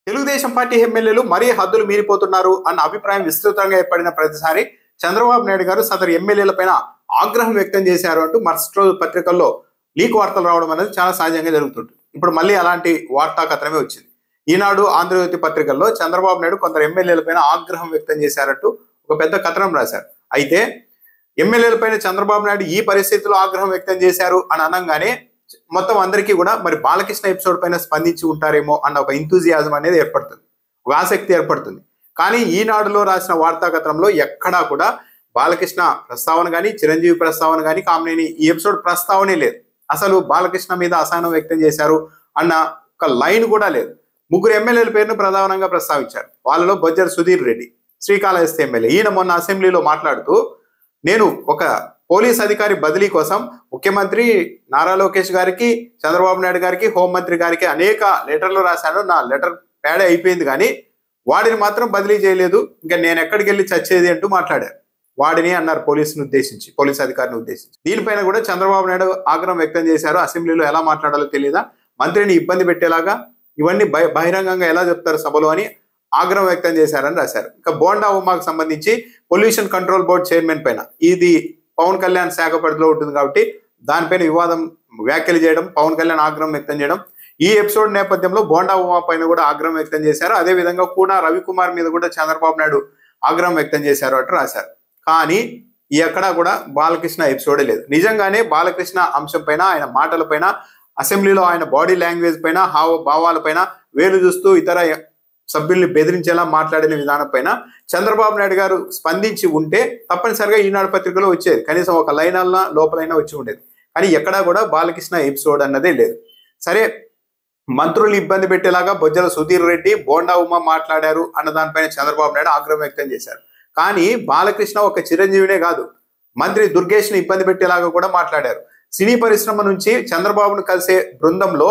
Telugu Desam party ఎమ్మెల్యేలు మరీ హద్దులు మీరిపోతున్నారు అన్న అభిప్రాయం విస్తృతంగా ఏర్పడిన ప్రతిసారి చంద్రబాబు నాయుడు గారు సదరు ఎమ్మెల్యేల పైన ఆగ్రహం వ్యక్తం చేశారు అంటూ మరుసటి రోజు పత్రికల్లో లీక్ వార్తలు రావడం అనేది చాలా సహజంగా జరుగుతుంది. ఇప్పుడు మళ్ళీ అలాంటి వార్తా కథనమే వచ్చింది. ఈనాడు, ఆంధ్రజ్యోతి పత్రికల్లో చంద్రబాబు నాయుడు కొందరు ఎమ్మెల్యేల పైన ఆగ్రహం వ్యక్తం చేశారంటూ ఒక పెద్ద కథనం రాశారు. అయితే ఎమ్మెల్యేల పైన చంద్రబాబు నాయుడు ఈ పరిస్థితుల్లో ఆగ్రహం వ్యక్తం చేశారు అని అనగానే మొత్తం అందరికీ కూడా మరి బాలకృష్ణ ఎపిసోడ్ పైన స్పందించి ఉంటారేమో అన్న ఒక ఇంతూజియాజం అనేది ఏర్పడుతుంది, ఒక ఆసక్తి ఏర్పడుతుంది. కానీ ఈనాడులో రాసిన వార్తా కథనంలో ఎక్కడా కూడా బాలకృష్ణ ప్రస్తావన కానీ, చిరంజీవి ప్రస్తావన కానీ, కామినేని ఈ ఎపిసోడ్ ప్రస్తావనే లేదు. అసలు బాలకృష్ణ మీద అసహనం వ్యక్తం చేశారు అన్న ఒక లైన్ కూడా లేదు. ముగ్గురు ఎమ్మెల్యేల పేరును ప్రధానంగా ప్రస్తావించారు. వాళ్ళలో బొజ్జల సుధీర్ రెడ్డి, శ్రీకాళహస్తి ఎమ్మెల్యే. ఈయన మొన్న అసెంబ్లీలో మాట్లాడుతూ, నేను ఒక పోలీస్ అధికారి బదిలీ కోసం ముఖ్యమంత్రి నారా లోకేష్ గారికి, చంద్రబాబు నాయుడు గారికి, హోంమంత్రి గారికి అనేక లెటర్లు రాశాను. నా లెటర్ ప్యాడ్ అయిపోయింది, కానీ వాడిని మాత్రం బదిలీ చేయలేదు. ఇంకా నేను ఎక్కడికి వెళ్ళి చచ్చేది అంటూ మాట్లాడారు. వాడిని అన్నారు పోలీసుని ఉద్దేశించి, పోలీస్ అధికారిని ఉద్దేశించి. దీనిపైన కూడా చంద్రబాబు నాయుడు ఆగ్రహం వ్యక్తం చేశారు. అసెంబ్లీలో ఎలా మాట్లాడాలో తెలియదా, మంత్రిని ఇబ్బంది పెట్టేలాగా ఇవన్నీ బహిరంగంగా ఎలా చెప్తారు సభలో అని ఆగ్రహం వ్యక్తం చేశారని రాశారు. ఇంకా బోండా ఉమాకు సంబంధించి పొల్యూషన్ కంట్రోల్ బోర్డు చైర్మన్ పైన, ఇది పవన్ కళ్యాణ్ శాఖ పరిధిలో ఉంటుంది కాబట్టి దానిపైన వివాదం వ్యాఖ్యలు చేయడం, పవన్ కళ్యాణ్ ఆగ్రహం వ్యక్తం చేయడం. ఈ ఎపిసోడ్ నేపథ్యంలో బోండా ఉమా పైన కూడా ఆగ్రహం వ్యక్తం చేశారు. అదేవిధంగా కూడా రవికుమార్ మీద కూడా చంద్రబాబు నాయుడు ఆగ్రహం వ్యక్తం చేశారు అంటూ రాశారు. కానీ ఎక్కడా కూడా బాలకృష్ణ ఎపిసోడే లేదు. నిజంగానే బాలకృష్ణ అంశం పైన, ఆయన మాటల పైన, అసెంబ్లీలో ఆయన బాడీ లాంగ్వేజ్ పైన, భావాల పైన వేలు చూస్తూ ఇతర సభ్యుల్ని బెదిరించేలా మాట్లాడిన విధానం పైన చంద్రబాబు నాయుడు గారు స్పందించి ఉంటే తప్పనిసరిగా ఈనాడు పత్రికలో వచ్చేది. కనీసం ఒక లైన్ అన్నా లోపలైనా వచ్చి ఉండేది. కానీ ఎక్కడా కూడా బాలకృష్ణ ఎపిసోడ్ అన్నదే లేదు. సరే, మంత్రులు ఇబ్బంది పెట్టేలాగా బొజ్జల సుధీర్ రెడ్డి, బోండా ఉమా మాట్లాడారు అన్న దానిపైన చంద్రబాబు నాయుడు ఆగ్రహం వ్యక్తం చేశారు. కానీ బాలకృష్ణ ఒక చిరంజీవినే కాదు, మంత్రి దుర్గేష్ని ఇబ్బంది పెట్టేలాగా కూడా మాట్లాడారు. సినీ పరిశ్రమ నుంచి చంద్రబాబును కలిసే బృందంలో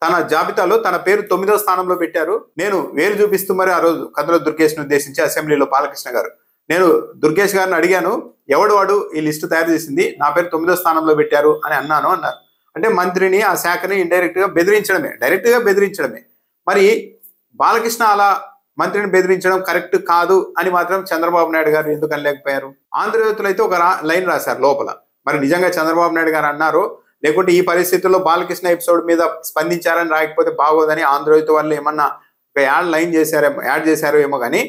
తన జాబితాలో తన పేరు 9వ స్థానంలో పెట్టారు. నేను వేలు చూపిస్తూ మరి ఆ రోజు కందుల దుర్గేష్ను ఉద్దేశించి అసెంబ్లీలో బాలకృష్ణ గారు, నేను దుర్గేష్ గారిని అడిగాను, ఎవడు వాడు ఈ లిస్టు తయారు చేసింది, నా పేరు 9వ స్థానంలో పెట్టారు అని అన్నారు. అంటే మంత్రిని, ఆ శాఖని ఇండైరెక్ట్ గా బెదిరించడమే, డైరెక్ట్ గా బెదిరించడమే. మరి బాలకృష్ణ అలా మంత్రిని బెదిరించడం కరెక్ట్ కాదు అని మాత్రం చంద్రబాబు నాయుడు గారు ఎందుకు అనలేకపోయారు? ఆంధ్రజ్యోతిలో అయితే ఒక లైన్ రాశారు లోపల. మరి నిజంగా చంద్రబాబు నాయుడు గారు అన్నారు, లేకుంటే ఈ పరిస్థితుల్లో బాలకృష్ణ ఎపిసోడ్ మీద స్పందించారని రాయకపోతే బాగోదని ఆంధ్రజ్యోతి వాళ్ళు ఏమన్నా ఒక యాడ్ చేశారో ఏమో, కానీ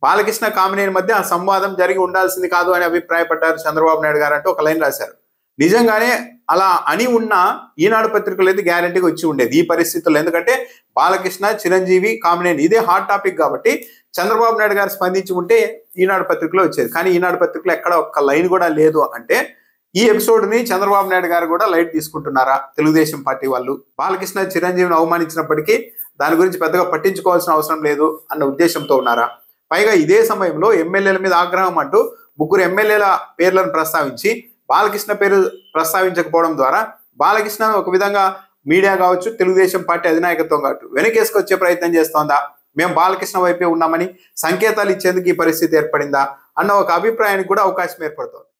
బాలకృష్ణ కామినేని మధ్య ఆ సంవాదం జరిగి ఉండాల్సింది కాదు అని అభిప్రాయపడ్డారు చంద్రబాబు నాయుడు గారు అంటూ ఒక లైన్ రాశారు. నిజంగానే అలా అని ఉన్న ఈనాడు పత్రికలు అయితే గ్యారంటీగా వచ్చి ఉండేది ఈ పరిస్థితుల్లో. ఎందుకంటే బాలకృష్ణ, చిరంజీవి, కామినేని ఇదే హాట్ టాపిక్ కాబట్టి చంద్రబాబు నాయుడు గారు స్పందించి ఉంటే ఈనాడు పత్రికలో వచ్చేది. కానీ ఈనాడు పత్రికలో ఎక్కడ ఒక్క లైన్ కూడా లేదు. అంటే ఈ ఎపిసోడ్ ని చంద్రబాబు నాయుడు గారు కూడా లైట్ తీసుకుంటున్నారా తెలుగుదేశం పార్టీ వాళ్ళు? బాలకృష్ణ, చిరంజీవిని అవమానించినప్పటికీ దాని గురించి పెద్దగా పట్టించుకోవాల్సిన అవసరం లేదు అన్న ఉద్దేశంతో ఉన్నారా? పైగా ఇదే సమయంలో ఎమ్మెల్యేల మీద ఆగ్రహం అంటూ ముగ్గురు ఎమ్మెల్యేల పేర్లను ప్రస్తావించి బాలకృష్ణ పేరు ప్రస్తావించకపోవడం ద్వారా బాలకృష్ణ ఒక విధంగా మీడియా కావచ్చు, తెలుగుదేశం పార్టీ అధినాయకత్వం కావచ్చు వెనకేసుకొచ్చే ప్రయత్నం చేస్తోందా? మేము బాలకృష్ణ వైపే ఉన్నామని సంకేతాలు ఇచ్చేందుకు ఈ పరిస్థితి ఏర్పడిందా అన్న ఒక అభిప్రాయానికి కూడా అవకాశం ఏర్పడుతోంది.